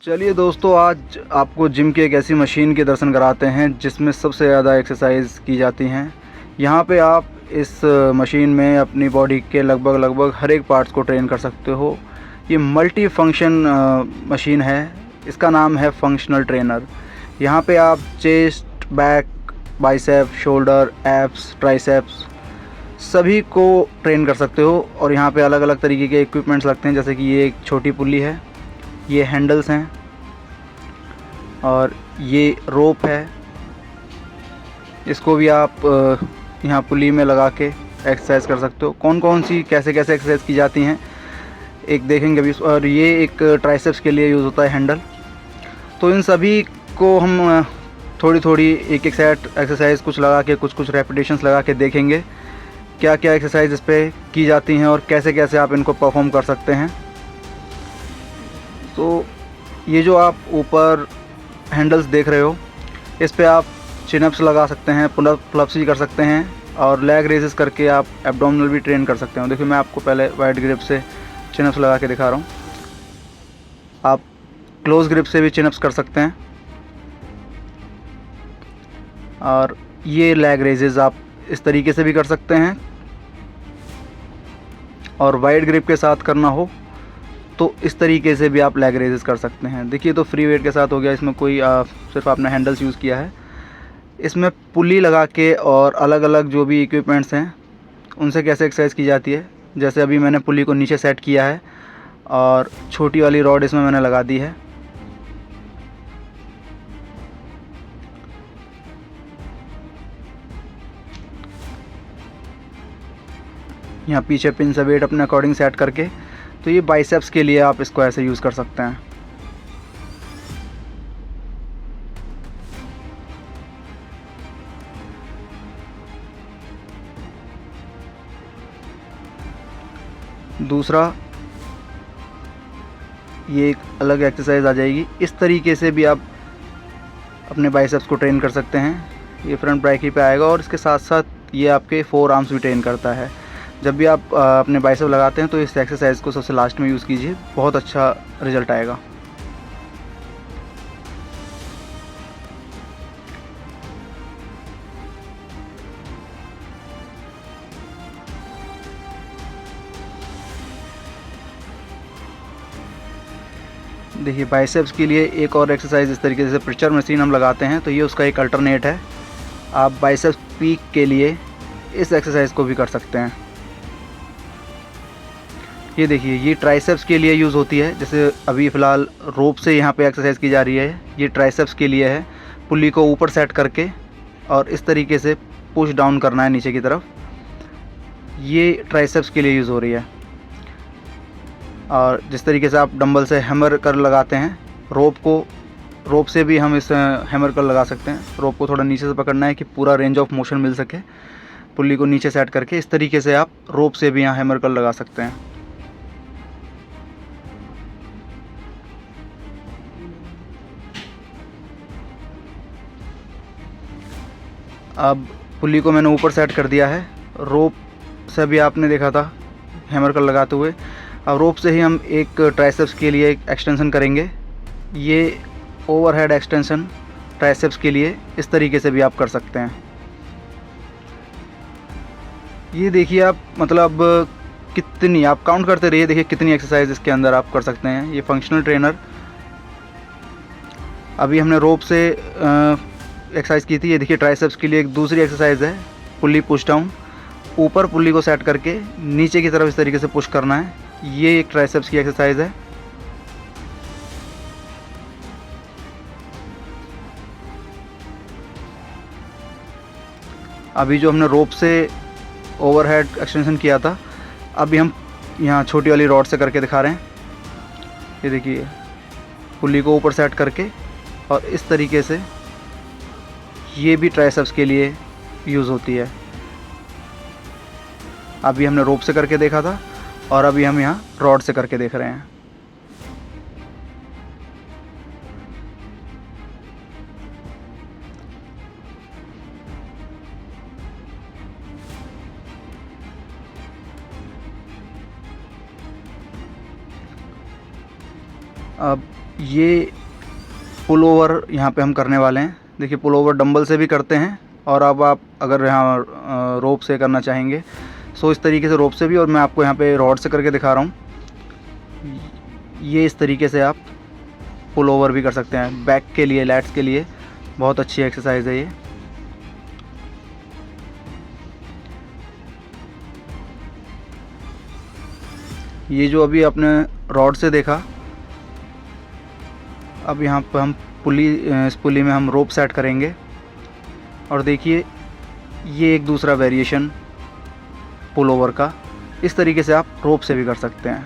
चलिए दोस्तों, आज आपको जिम की एक ऐसी मशीन के दर्शन कराते हैं जिसमें सबसे ज़्यादा एक्सरसाइज की जाती हैं। यहाँ पे आप इस मशीन में अपनी बॉडी के लगभग हर एक पार्ट्स को ट्रेन कर सकते हो। ये मल्टी फंक्शन मशीन है। इसका नाम है फंक्शनल ट्रेनर। यहाँ पे आप chest, back, bicep, shoulder, abs, triceps सभी को ट्रेन कर सकते हो। और यहाँ पे अलग अलग तरीके के इक्विपमेंट्स लगते हैं, जैसे कि ये एक छोटी पुल्ली है, ये हैंडल्स हैं और ये रोप है। इसको भी आप यहाँ पुली में लगा के एक्सरसाइज कर सकते हो। कौन कौन सी कैसे कैसे एक्सरसाइज की जाती हैं एक देखेंगे अभी। और ये एक ट्राइसेप्स के लिए यूज़ होता है हैंडल। तो इन सभी को हम थोड़ी थोड़ी एक सेट एक्सरसाइज कुछ लगा के कुछ रेपिटेशंस लगा के देखेंगे क्या क्या एक्सरसाइज इस पर की जाती हैं और कैसे कैसे आप इनको परफॉर्म कर सकते हैं। तो ये जो आप ऊपर हैंडल्स देख रहे हो, इस पे आप चिनअप्स लगा सकते हैं, पुलअप्स भी कर सकते हैं और लेग रेजेस करके आप एब्डोमिनल भी ट्रेन कर सकते हो। देखिए मैं आपको पहले वाइड ग्रिप से चिनअप्स लगा के दिखा रहा हूँ। आप क्लोज ग्रिप से भी चिनअप्स कर सकते हैं। और ये लेग रेजेस आप इस तरीके से भी कर सकते हैं। और वाइड ग्रिप के साथ करना हो तो इस तरीके से भी आप लेग रेजेस कर सकते हैं। देखिए तो फ्री वेट के साथ हो गया, इसमें कोई सिर्फ आपने हैंडल्स यूज़ किया है। इसमें पुली लगा के और अलग अलग जो भी इक्विपमेंट्स हैं उनसे कैसे एक्सरसाइज की जाती है। जैसे अभी मैंने पुली को नीचे सेट किया है और छोटी वाली रॉड इसमें मैंने लगा दी है। यहाँ पीछे पिन से वेट अपने अकॉर्डिंग सेट करके, तो ये बाइसेप्स के लिए आप इसको ऐसे यूज़ कर सकते हैं। दूसरा ये एक अलग एक्सरसाइज आ जाएगी। इस तरीके से भी आप अपने बाइसेप्स को ट्रेन कर सकते हैं। ये फ्रंट ब्रैकी पे आएगा और इसके साथ साथ ये आपके फोर आर्म्स भी ट्रेन करता है। जब भी आप अपने बाइसेप लगाते हैं तो इस एक्सरसाइज को सबसे लास्ट में यूज़ कीजिए, बहुत अच्छा रिजल्ट आएगा। देखिए बाइसेप्स के लिए एक और एक्सरसाइज इस तरीके से प्रेशर मशीन हम लगाते हैं, तो ये उसका एक अल्टरनेट है। आप बाइसेप्स पीक के लिए इस एक्सरसाइज को भी कर सकते हैं। ये देखिए ये ट्राइसेप्स के लिए यूज़ होती है। जैसे अभी फ़िलहाल रोप से यहाँ पे एक्सरसाइज की जा रही है, ये ट्राइसेप्स के लिए है। पुल्ली को ऊपर सेट करके और इस तरीके से पुश डाउन करना है नीचे की तरफ। ये ट्राइसेप्स के लिए यूज़ हो रही है। और जिस तरीके से आप डंबल से हैमर कर लगाते हैं, रोप से भी हम इस हैमर कर लगा सकते हैं। रोप को थोड़ा नीचे से पकड़ना है कि पूरा रेंज ऑफ मोशन मिल सके। पुल्ली को नीचे सेट करके इस तरीके से आप रोप से भी यहाँ हैमर कर लगा सकते हैं। अब पुल्ली को मैंने ऊपर सेट कर दिया है। रोप से भी आपने देखा था हैमर कर लगाते हुए। अब रोप से ही हम एक ट्राइसेप्स के लिए एक एक्सटेंशन करेंगे। ये ओवरहेड एक्सटेंशन ट्राइसेप्स के लिए इस तरीके से भी आप कर सकते हैं। ये देखिए आप मतलब कितनी आप काउंट करते रहिए, देखिए कितनी एक्सरसाइज इसके अंदर आप कर सकते हैं। ये फंक्शनल ट्रेनर। अभी हमने रोप से एक्सरसाइज की थी। ये देखिए ट्राइसेप्स के लिए एक दूसरी एक्सरसाइज है, पुल्ली पुश डाउन। ऊपर पुल्ली को सेट करके नीचे की तरफ इस तरीके से पुश करना है। ये एक ट्राइसेप्स की एक्सरसाइज है। अभी जो हमने रोप से ओवरहेड एक्सटेंशन किया था, अभी हम यहाँ छोटी वाली रॉड से करके दिखा रहे हैं। ये देखिए पुल्ली को ऊपर सेट करके और इस तरीके से ये भी ट्राइसेप्स के लिए यूज़ होती है। अभी हमने रोप से करके देखा था और अभी हम यहाँ रॉड से करके देख रहे हैं। अब ये पुल ओवर यहाँ पे हम करने वाले हैं। देखिए पुल ओवर डंबल से भी करते हैं, और अब आप अगर यहाँ रोप से करना चाहेंगे सो इस तरीके से रोप से भी, और मैं आपको यहाँ पे रॉड से करके दिखा रहा हूँ। ये इस तरीके से आप पुल ओवर भी कर सकते हैं। बैक के लिए, लैट्स के लिए बहुत अच्छी एक्सरसाइज है ये जो अभी आपने रॉड से देखा, अब यहाँ पर हम इस पुली में हम रोप सेट करेंगे। और देखिए ये एक दूसरा वेरिएशन पुल ओवर का, इस तरीके से आप रोप से भी कर सकते हैं।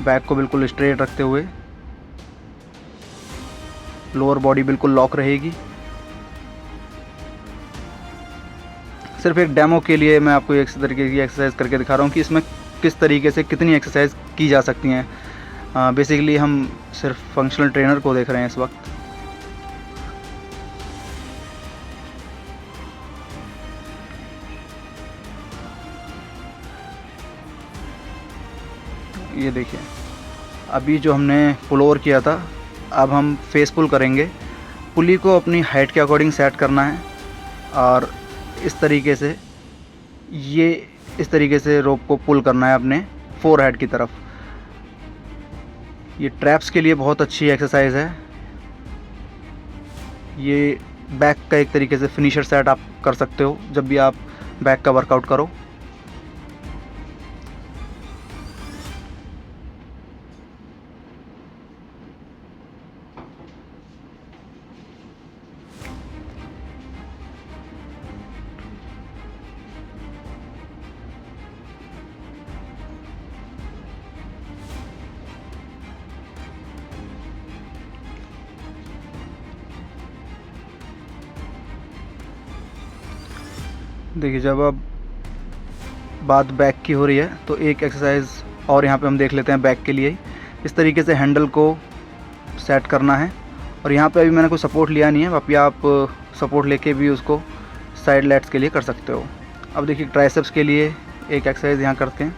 बैक को बिल्कुल स्ट्रेट रखते हुए, लोअर बॉडी बिल्कुल लॉक रहेगी। सिर्फ एक डेमो के लिए मैं आपको एक तरीके की एक्सरसाइज करके दिखा रहा हूँ कि इसमें किस तरीके से कितनी एक्सरसाइज की जा सकती हैं। बेसिकली हम सिर्फ फंक्शनल ट्रेनर को देख रहे हैं इस वक्त। ये देखिए अभी जो हमने पुल ओवर किया था, अब हम फेस पुल करेंगे। पुली को अपनी हाइट के अकॉर्डिंग सेट करना है, और इस तरीके से रोप को पुल करना है अपने फोरहेड की तरफ। ये ट्रैप्स के लिए बहुत अच्छी एक्सरसाइज है। ये बैक का एक तरीके से फिनिशर सेट आप कर सकते हो जब भी आप बैक का वर्कआउट करो। देखिए जब अब बात बैक की हो रही है तो एक एक्सरसाइज और यहाँ पे हम देख लेते हैं बैक के लिए। इस तरीके से हैंडल को सेट करना है, और यहाँ पे अभी मैंने कोई सपोर्ट लिया नहीं है, अभी आप सपोर्ट लेके भी उसको साइड लैट्स के लिए कर सकते हो। अब देखिए ट्राइसेप्स के लिए एक एक्सरसाइज यहाँ करते हैं।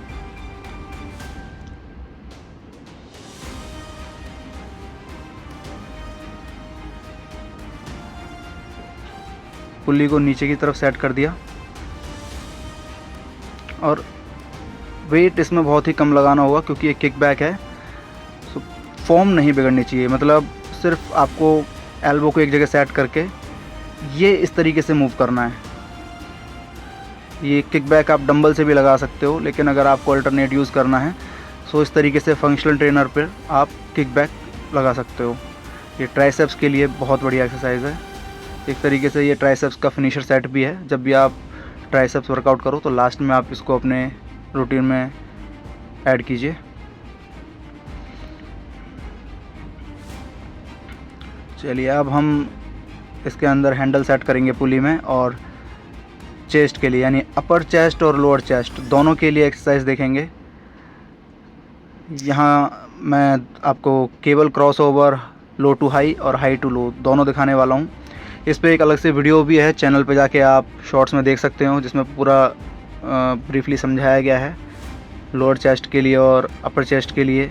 पुल्ली को नीचे की तरफ सेट कर दिया, और वेट इसमें बहुत ही कम लगाना होगा क्योंकि ये किक बैक है। सो फॉर्म नहीं बिगड़नी चाहिए, मतलब सिर्फ आपको एल्बो को एक जगह सेट करके ये इस तरीके से मूव करना है। ये किक बैक आप डंबल से भी लगा सकते हो, लेकिन अगर आपको अल्टरनेट यूज़ करना है सो इस तरीके से फंक्शनल ट्रेनर पर आप किक बैक लगा सकते हो। ये ट्राइसेप्स के लिए बहुत बढ़िया एक्सरसाइज है। एक तरीके से ये ट्राइसेप्स का फिनिशर सेट भी है। जब भी आप ट्राइसेप्स वर्कआउट करो तो लास्ट में आप इसको अपने रूटीन में ऐड कीजिए। चलिए अब हम इसके अंदर हैंडल सेट करेंगे पुली में, और चेस्ट के लिए यानी अपर चेस्ट और लोअर चेस्ट दोनों के लिए एक्सरसाइज देखेंगे। यहाँ मैं आपको cable cross over, low to high और हाई टू लो दोनों दिखाने वाला हूँ। इस पे एक अलग से वीडियो भी है, चैनल पे जाके आप शॉर्ट्स में देख सकते हो, जिसमें पूरा ब्रीफली समझाया गया है लोअर चेस्ट के लिए और अपर चेस्ट के लिए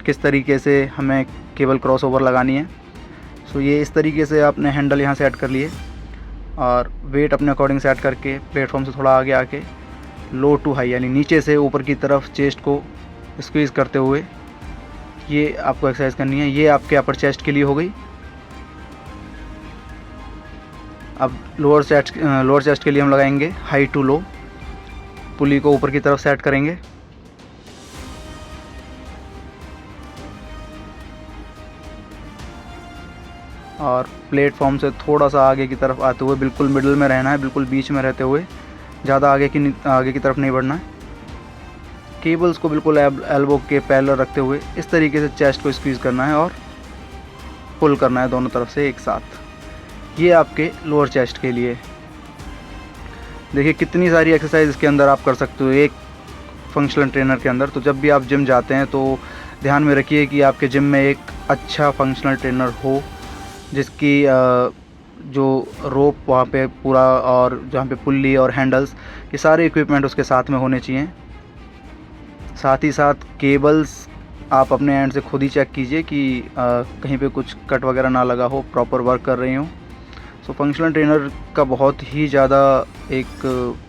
किस तरीके से हमें केबल क्रॉस ओवर लगानी है। सो ये इस तरीके से आपने हैंडल यहाँ सेट कर लिए, और वेट अपने अकॉर्डिंग सेट करके प्लेटफॉर्म से थोड़ा आगे आके लो टू हाई यानी नीचे से ऊपर की तरफ चेस्ट को स्क्वीज़ करते हुए ये आपको एक्सरसाइज करनी है। ये आपके अपर चेस्ट के लिए हो गई। अब लोअर चेस्ट के लिए हम लगाएंगे हाई टू लो। पुली को ऊपर की तरफ सेट करेंगे, और प्लेटफॉर्म से थोड़ा सा आगे की तरफ आते हुए बिल्कुल मिडल में रहना है, बिल्कुल बीच में रहते हुए, ज़्यादा आगे की तरफ नहीं बढ़ना है। केबल्स को बिल्कुल एल्बो के पैरेलल रखते हुए इस तरीके से चेस्ट को स्क्वीज़ करना है और पुल करना है दोनों तरफ से एक साथ। ये आपके लोअर चेस्ट के लिए। देखिए कितनी सारी एक्सरसाइज इसके अंदर आप कर सकते हो एक फंक्शनल ट्रेनर के अंदर। तो जब भी आप जिम जाते हैं तो ध्यान में रखिए कि आपके जिम में एक अच्छा फंक्शनल ट्रेनर हो, जिसकी जो रोप वहाँ पे पूरा, और जहाँ पे पुल्ली और हैंडल्स, ये सारे इक्विपमेंट उसके साथ में होने चाहिए। साथ ही साथ केबल्स आप अपने एंड से खुद ही चेक कीजिए कि कहीं पे कुछ कट वगैरह ना लगा हो, प्रॉपर वर्क कर रही हो। सो फंक्शनल ट्रेनर का बहुत ही ज़्यादा एक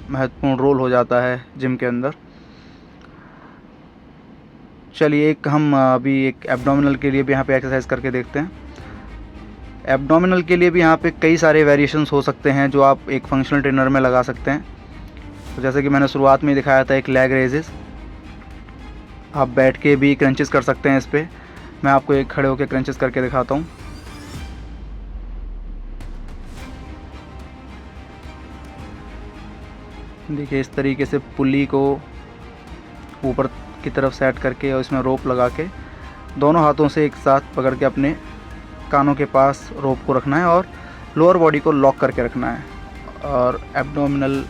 महत्वपूर्ण रोल हो जाता है जिम के अंदर। चलिए हम अभी एक एब्डोमिनल के लिए भी यहाँ पे एक्सरसाइज करके देखते हैं। एब्डोमिनल के लिए भी यहाँ पे कई सारे वेरिएशंस हो सकते हैं जो आप एक फंक्शनल ट्रेनर में लगा सकते हैं। तो जैसे कि मैंने शुरुआत में दिखाया था, एक लेग रेजेस, आप बैठ के भी क्रंचेस कर सकते हैं इस पर। मैं आपको एक खड़े होकर क्रंचेस करके दिखाता हूँ। देखिए इस तरीके से पुली को ऊपर की तरफ सेट करके और इसमें रोप लगा के दोनों हाथों से एक साथ पकड़ के अपने कानों के पास रोप को रखना है और लोअर बॉडी को लॉक करके रखना है। और एब्डोमिनल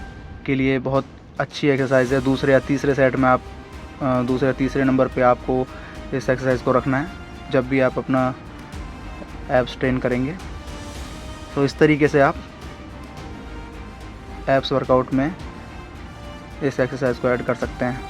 के लिए बहुत अच्छी एक्सरसाइज है। दूसरे या तीसरे सेट में आप दूसरे या तीसरे नंबर पे आपको इस एक्सरसाइज को रखना है जब भी आप अपना एब्स ट्रेन करेंगे। तो इस तरीके से आप एब्स वर्कआउट में इस एक्सरसाइज को ऐड कर सकते हैं।